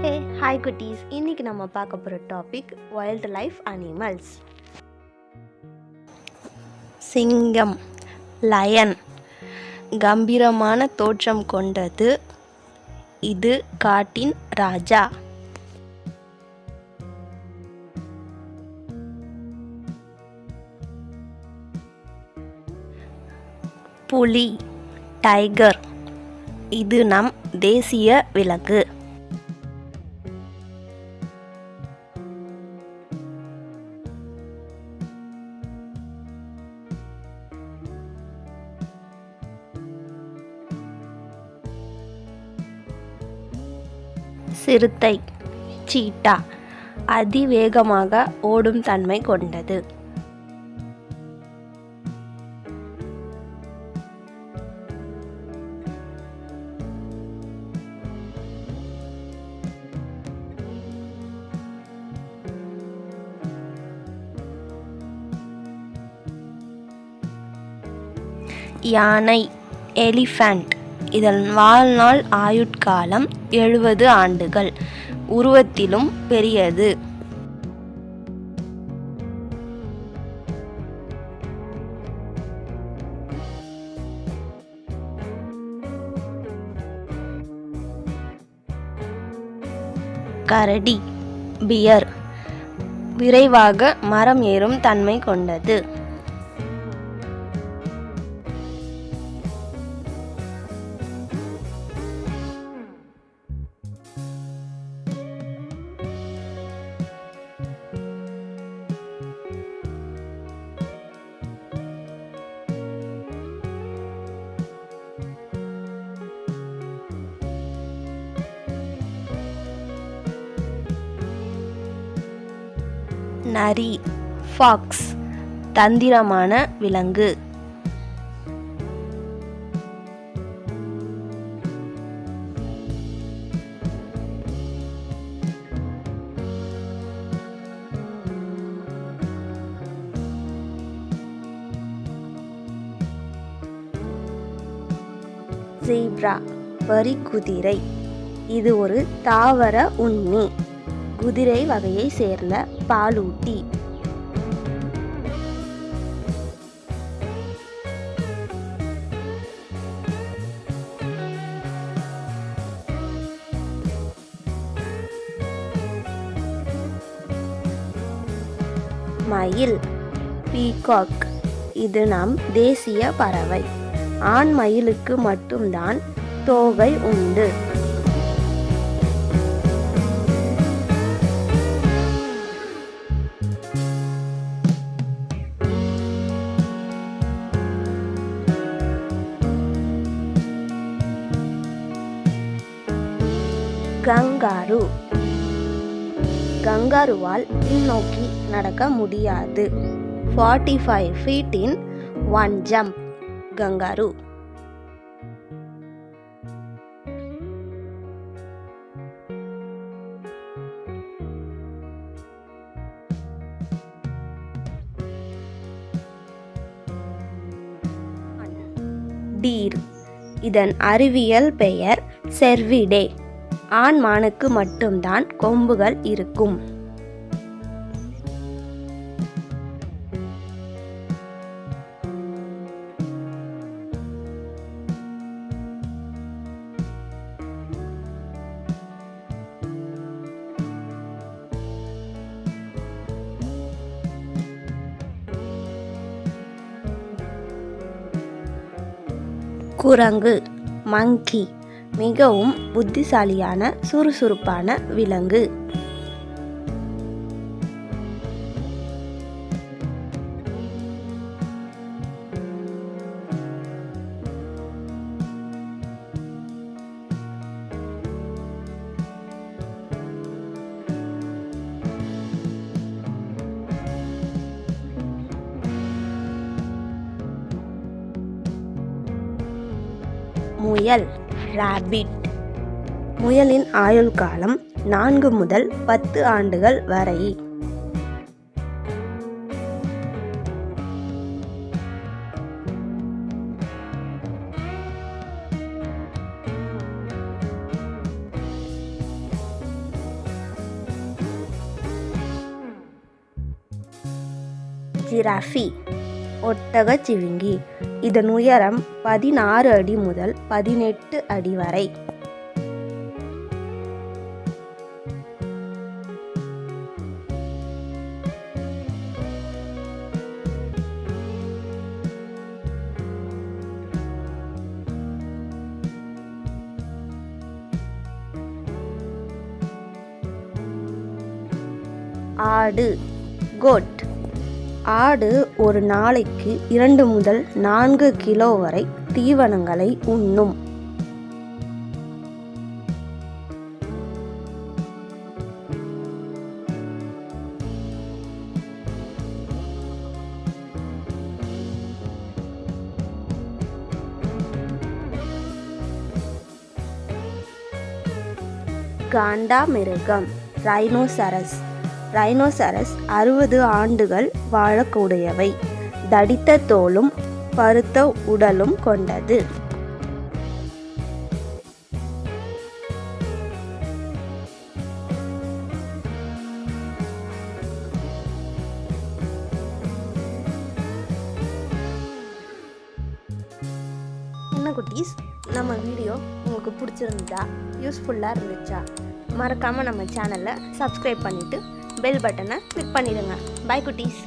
Hey hi குட்டீஸ், இன்னைக்கு நம்ம பார்க்க போகிற டாபிக் வைல்ட் லைஃப் அனிமல்ஸ். சிங்கம், லயன் கம்பீரமான தோற்றம் கொண்டது. இது காட்டின் ராஜா. புலி, டைகர் இது நம் தேசிய விலங்கு. சிறுத்தை, சீட்டா அதிவேகமாக ஓடும் தன்மை கொண்டது. யானை, எலிஃபண்ட் இதன் வாழ்நாள் ஆயுட்காலம் 70 ஆண்டுகள். உருவத்திலும் பெரியது. கரடி, பியர் விரைவாக மரம் ஏறும் தன்மை கொண்டது. நரி, ஃபாக்ஸ் தந்திரமான விலங்கு. ஜீப்ரா, வரிக்குதிரை இது ஒரு தாவர உண்ணி. குதிரை வகையை சேர்ந்த பாலூட்டி. மயில், பீகாக் இது நம் தேசிய பறவை. ஆண் மயிலுக்கு மட்டும்தான் தோகை உண்டு. கங்காரு, கங்காருவால் பின்னோக்கி நடக்க முடியாது. 45 feet in one jump. Kangaroo. Deer இதன் அறிவியல் பெயர் செர்விடே. ஆண் மானுக்கு மட்டும்தான் கொம்புகள் இருக்கும். குரங்கு, மங்கி மிகவும் புத்திசாலியான சுறுசுறுப்பான விலங்கு. முயல், ராபிட் முயலின் ஆயுள் காலம் 4 முதல் 10 ஆண்டுகள் வரை. ஜிராஃபி ஒட்டகச்சிவிங்கி. இதன் உயரம் 16 அடி முதல் 18 அடி வரை. ஆடு கோட். ஆடு ஒரு நாளைக்கு 2 முதல் 4 கிலோ வரை தீவனங்களை உண்ணும். காண்டாமிருகம் ரைனோசரஸ். ரைனோசரஸ் 60 ஆண்டுகள் வாழக்கூடியவை. தடித்த தோலும் பருத்த உடலும் கொண்டது. என்ன குட்டீஸ், நம்ம வீடியோ உங்களுக்கு பிடிச்சிருந்தா, யூஸ்ஃபுல்லாக இருந்துச்சா, மறக்காமல் நம்ம சேனலை சப்ஸ்கிரைப் பண்ணிவிட்டு பெல் பட்டனை கிளிக் பண்ணிடுங்க. பை குட்டீஸ்.